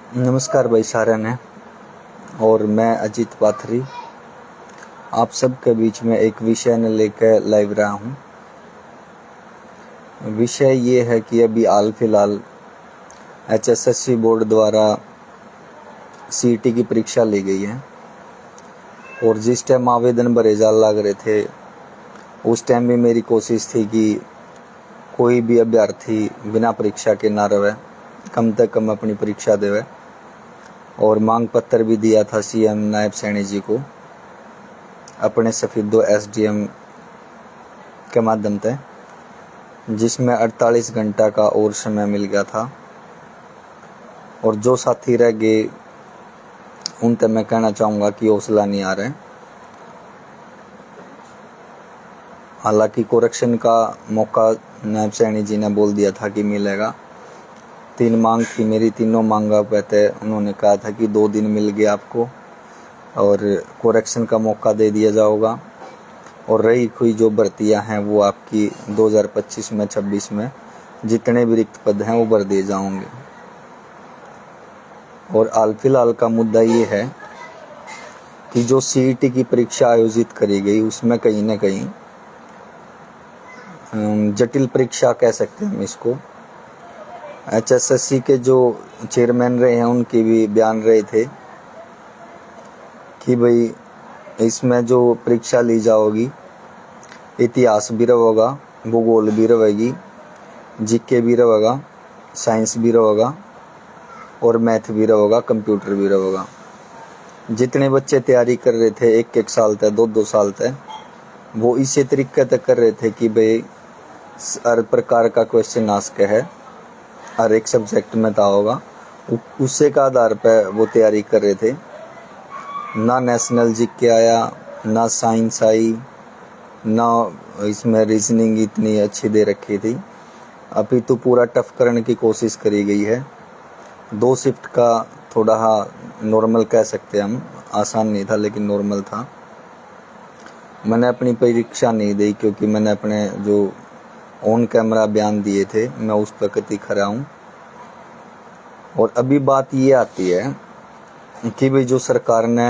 नमस्कार भाई सारन है और मैं अजीत पाथरी आप सबके बीच में एक विषय ने लेकर लाइव रहा हूँ। विषय ये है कि अभी हाल फिलहाल HSSC बोर्ड द्वारा CET की परीक्षा ली गई है और जिस टाइम आवेदन भरे जाल लग रहे थे उस टाइम भी मेरी कोशिश थी कि कोई भी अभ्यर्थी बिना परीक्षा के ना रहे, कम से कम अपनी परीक्षा देवे। और मांग पत्र भी दिया था CM नायब सैनी जी को अपने सफीदो SDM के माध्यम से, जिसमें 48 घंटा का और समय मिल गया था। और जो साथी रह गए उन तक मैं कहना चाहूँगा कि हौसला नहीं आ रहा है। हालांकि कोरेक्शन का मौका नायब सैनी जी ने बोल दिया था कि मिलेगा। 3 मांग थी मेरी, तीनों मांगा पे थे, उन्होंने कहा था कि 2 दिन मिल गया आपको और कोरेक्शन का मौका दे दिया जाएगा। और रही हुई जो भर्तियां हैं वो आपकी 2025 में 26 में जितने भी रिक्त पद हैं वो भर दिए जाएंगे। और हाल फिलहाल का मुद्दा ये है कि जो CET की परीक्षा आयोजित करी गई उसमें कहीं ना कहीं जटिल परीक्षा कह सकते हैं हम इसको। HSSC के जो चेयरमैन रहे हैं उनके भी बयान रहे थे कि भाई इसमें जो परीक्षा ली जाओगी इतिहास भी रहेगा, भूगोल भी रहेगी, GK भी रहेगा, साइंस भी रहेगा और मैथ भी रहेगा, कंप्यूटर भी रहेगा। जितने बच्चे तैयारी कर रहे थे 1-1 साल तक, 2-2 साल तक, वो इसी तरीके तक कर रहे थे कि भाई हर प्रकार का क्वेश्चन आस्क है, हर एक सब्जेक्ट में था होगा, उससे का आधार पर वो तैयारी कर रहे थे। ना नेशनल GK आया, ना साइंस आई, ना इसमें रीजनिंग इतनी अच्छी दे रखी थी। अभी तो पूरा टफ करने की कोशिश करी गई है। 2 शिफ्ट का थोड़ा नॉर्मल कह सकते हैं हम, आसान नहीं था लेकिन नॉर्मल था। मैंने अपनी परीक्षा नहीं दी क्योंकि मैंने अपने जो ऑन कैमरा बयान दिए थे मैं उस पर कति खड़ा हूँ। और अभी बात ये आती है कि भाई जो सरकार ने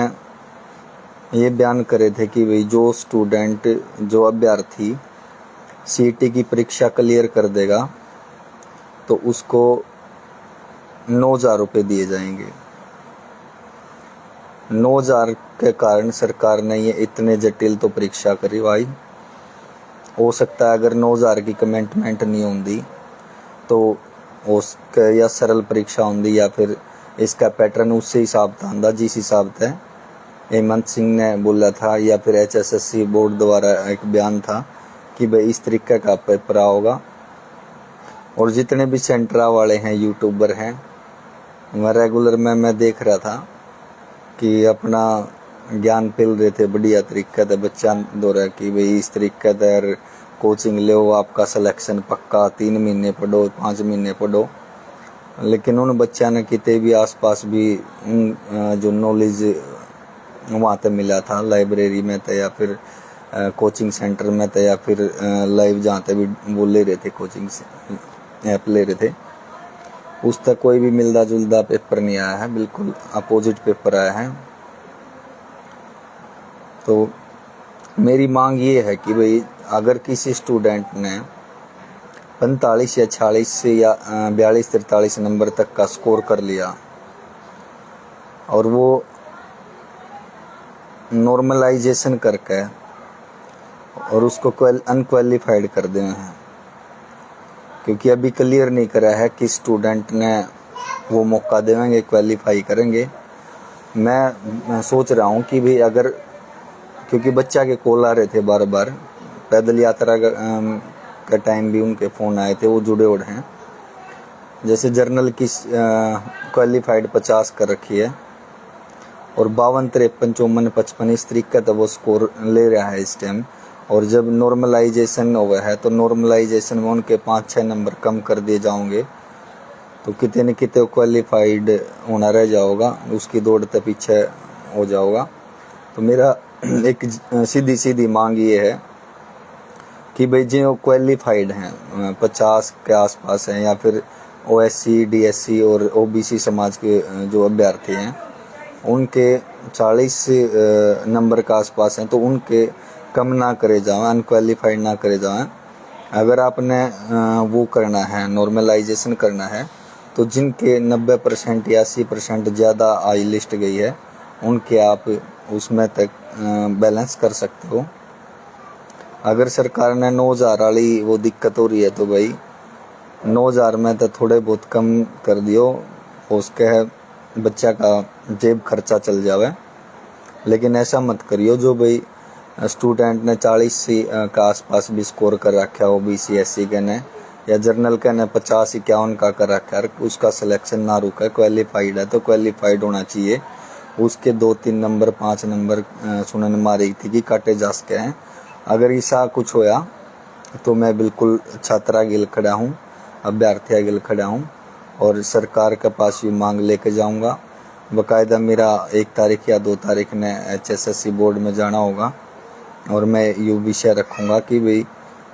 ये बयान करे थे कि भाई जो स्टूडेंट, जो अभ्यर्थी CET की परीक्षा क्लियर कर देगा तो उसको 9,000 रुपये दिए जाएंगे। 9,000 के कारण सरकार ने ये इतने जटिल तो परीक्षा करी भाई। हो सकता है अगर 9,000 की कमिटमेंट नहीं होती तो उसका या सरल परीक्षा होती या फिर इसका पैटर्न उससे हिसाब था आंदा जिस हिसाब से हेमंत सिंह ने बोला था, या फिर HSSC बोर्ड द्वारा एक बयान था कि भाई इस तरीके का पेपर होगा। और जितने भी सेंटरा वाले हैं, यूट्यूबर हैं, मैं रेगुलर में मैं देख रहा था कि अपना ज्ञान पिल रहे थे बढ़िया तरीके से बच्चा द्वारा कि भाई इस तरीके से कोचिंग लो, आपका सिलेक्शन पक्का, 3 महीने पढ़ो, 5 महीने पढ़ो। लेकिन उन बच्चा ने कितने भी आसपास भी जो नॉलेज वहाँ तक मिला था, लाइब्रेरी में था या फिर कोचिंग सेंटर में था या फिर लाइव जहाँ तक भी वो ले रहे थे, कोचिंग से ऐप ले रहे थे, उस तक कोई भी मिलता जुलता पेपर नहीं आया है, बिल्कुल अपोजिट पेपर आया है। तो मेरी मांग ये है कि भाई अगर किसी स्टूडेंट ने 45 या 46 से या 42-43 नंबर तक का स्कोर कर लिया और वो नॉर्मलाइजेशन करके और उसको अनक्वालिफाइड कर दिए हैं, क्योंकि अभी क्लियर नहीं करा है कि स्टूडेंट ने वो मौका देंगे, क्वालिफाई करेंगे। मैं सोच रहा हूँ कि भाई अगर, क्योंकि बच्चा के कॉल आ रहे थे बार बार, पैदल यात्रा का टाइम भी उनके फ़ोन आए थे, वो जुड़े उड़ हैं। जैसे जर्नल की क्वालिफाइड 50 कर रखी है और 52, 53, 54, 55 इस तरीके का वो स्कोर ले रहा है इस टाइम। और जब नॉर्मलाइजेशन हुआ है तो नॉर्मलाइजेशन में उनके 5-6 नंबर कम कर दिए जाओगे तो कितने न कितने क्वालिफाइड होना रह जाओगा, उसकी दौड़ तक पीछे हो जाओगा। तो मेरा एक सीधी सीधी मांग ये है कि भाई जो क्वालिफाइड हैं, 50 के आसपास हैं या फिर ओएससी, डीएससी और ओबीसी समाज के जो अभ्यर्थी हैं उनके 40 नंबर के आसपास हैं, तो उनके कम ना करे जाएं, अनक्वालिफाइड ना करे जाएं। अगर आपने वो करना है, नॉर्मलाइजेशन करना है, तो जिनके 90% या 80% ज़्यादा आई लिस्ट गई है उनके आप उसमें तक बैलेंस कर सकते हो। अगर सरकार ने 9,000 वाली वो दिक्कत हो रही है तो भाई 9,000 में तो थोड़े बहुत कम कर दियो, उसके है बच्चा का जेब खर्चा चल जावे। लेकिन ऐसा मत करियो जो भाई स्टूडेंट ने 40 का आसपास भी स्कोर कर रखा है, ओबीसी एससी के ने या जर्नल के ने 50-51 का कर रखा है, उसका सिलेक्शन ना रुका, क्वालिफाइड है तो क्वालिफाइड होना चाहिए। उसके 2-3 नंबर 5 नंबर सुनने मारी थी कि काटे जा सके हैं। अगर ऐसा कुछ होया तो मैं बिल्कुल छात्रा गिल खड़ा हूँ, अभ्यर्थी गिल खड़ा हूँ और सरकार के पास भी मांग लेके जाऊँगा। बाकायदा मेरा 1 तारीख या 2 तारीख ने HSSC बोर्ड में जाना होगा और मैं ये विषय रखूँगा कि भाई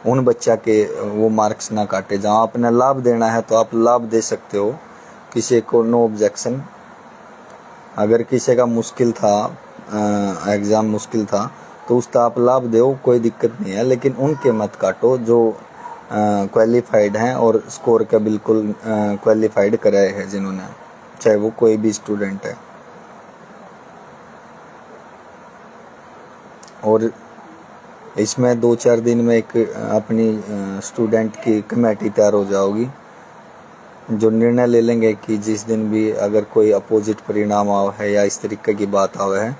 उन बच्चा के वो मार्क्स ना काटे जाओ। आपने लाभ देना है तो आप लाभ दे सकते हो, किसी को नो ऑब्जेक्शन। अगर किसी का मुश्किल था, एग्ज़ाम मुश्किल था तो उसका आप लाभ दो, कोई दिक्कत नहीं है, लेकिन उनके मत काटो जो क्वालिफाइड हैं और स्कोर का बिल्कुल क्वालिफाइड कराए हैं जिन्होंने, चाहे वो कोई भी स्टूडेंट है। और इसमें 2-4 दिन में एक अपनी स्टूडेंट की कमेटी तैयार हो जाओगी जो निर्णय ले लेंगे कि जिस दिन भी अगर कोई अपोजिट परिणाम आवे है या इस तरीके की बात आवे है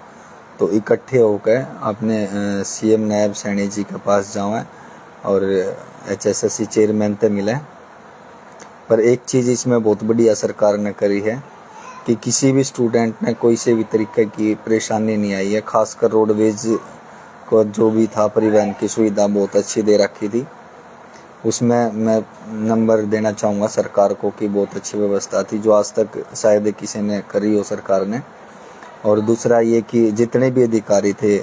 तो इकट्ठे होकर अपने CM नायब सैनी जी के पास जाएं और HSSC चेयरमैन से मिलें। पर एक चीज़ इसमें बहुत बढ़िया सरकार ने करी है कि किसी भी स्टूडेंट ने कोई से भी तरीके की परेशानी नहीं आई है। खासकर रोडवेज को जो भी था, परिवहन की सुविधा बहुत अच्छी दे रखी थी। उसमें मैं नंबर देना चाहूँगा सरकार को कि बहुत अच्छी व्यवस्था थी जो आज तक शायद किसी ने करी हो सरकार ने। और दूसरा ये कि जितने भी अधिकारी थे,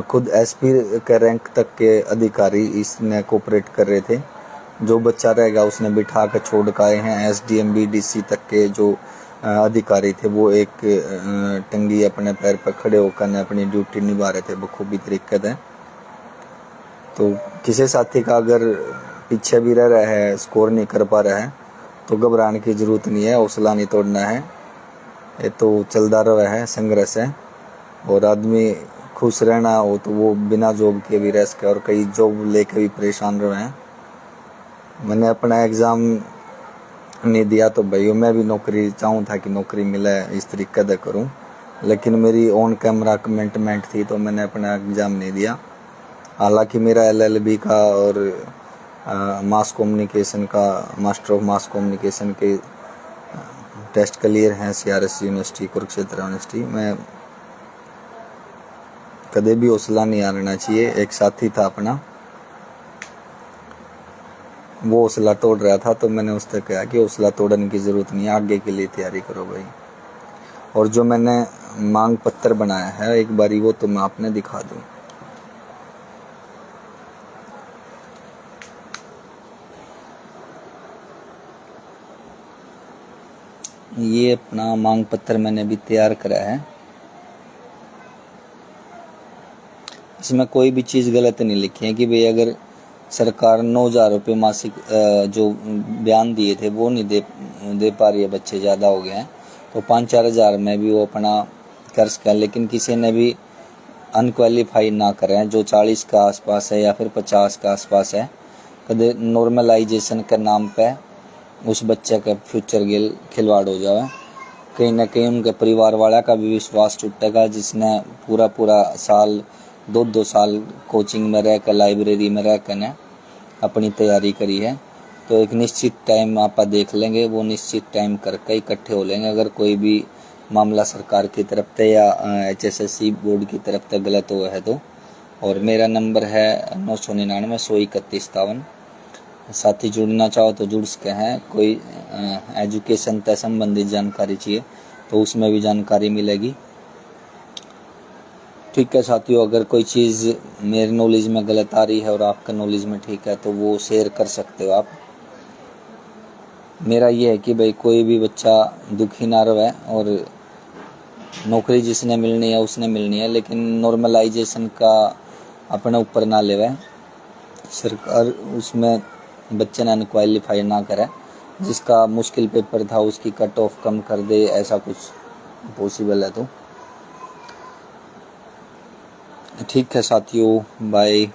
खुद SP के रैंक तक के अधिकारी इसमें कोऑपरेट कर रहे थे। जो बच्चा रहेगा उसने बिठा कर छोड़ के आए हैं। SDM BDC तक के जो अधिकारी थे वो एक टंगी अपने पैर पर खड़े होकर अपनी ड्यूटी निभा रहे थे बखूबी तरीके से। तो किसी साथी का अगर पीछे भी रह रहा है, स्कोर नहीं कर पा रहा है, तो घबराने की ज़रूरत नहीं है, हौसला नहीं तोड़ना है। ये तो चलता रहा है, संघर्ष है। और आदमी खुश रहना हो तो वो बिना जॉब के भी रह सके और कई जॉब लेके भी परेशान रहे हैं। मैंने अपना एग्ज़ाम नहीं दिया तो भाई मैं भी नौकरी चाहूँ था कि नौकरी मिले, इस तरीके से करूँ, लेकिन मेरी ऑन कैमरा कमिटमेंट थी तो मैंने अपना एग्ज़ाम नहीं दिया। हालांकि मेरा LLB का और मास कम्युनिकेशन का, मास्टर ऑफ मास कम्युनिकेशन के टेस्ट क्लियर हैं CRS यूनिवर्सिटी, कुरुक्षेत्र यूनिवर्सिटी में। कदे भी हौसला नहीं हारना चाहिए। एक साथी था अपना, वो हौसला तोड़ रहा था तो मैंने उससे कहा कि हौसला तोड़ने की ज़रूरत नहीं है, आगे के लिए तैयारी करो भाई। और जो मैंने मांग पत्र बनाया है एक बारी वो तो मैं आपने दिखा दूँ। ये अपना मांग पत्र मैंने भी तैयार करा है। इसमें कोई भी चीज़ गलत नहीं लिखी है कि भाई अगर सरकार 9,000 रुपये मासिक जो बयान दिए थे वो नहीं दे पा रही है, बच्चे ज़्यादा हो गए हैं, तो 5-4 हज़ार में भी वो अपना कर सकें। लेकिन किसी ने भी अनक्वालिफाइड ना करें जो 40 के आसपास है या फिर 50 के आसपास है। कदे नॉर्मलाइजेशन के नाम पे उस बच्चे का फ्यूचर गिल खिलवाड़ हो जाए। कहीं ना कहीं उनके परिवार वाला का भी विश्वास टूटेगा, जिसने पूरा साल 2-2 साल कोचिंग में रह कर, लाइब्रेरी में रह कर ने अपनी तैयारी करी है। तो एक निश्चित टाइम आप देख लेंगे, वो निश्चित टाइम करके इकट्ठे हो लेंगे। अगर कोई भी मामला सरकार की तरफ से या HSSC बोर्ड की तरफ से गलत हुआ है तो। और मेरा नंबर है 999-131-53। साथी जुड़ना चाहो तो जुड़ सके हैं। कोई एजुकेशन से संबंधित जानकारी चाहिए तो उसमें भी जानकारी मिलेगी। ठीक है साथियों, अगर कोई चीज़ मेरे नॉलेज में गलत आ रही है और आपका नॉलेज में ठीक है तो वो शेयर कर सकते हो आप। मेरा ये है कि भाई कोई भी बच्चा दुखी ना रहे, और नौकरी जिसने मिलनी है उसने मिलनी है, लेकिन नॉर्मलाइजेशन का अपने ऊपर ना लेवे सरकार, उसमें बच्चे ने अनक्वालिफाई ना करे, जिसका मुश्किल पेपर था उसकी कट ऑफ कम कर दे, ऐसा कुछ पॉसिबल है तो ठीक है साथियों, बाय।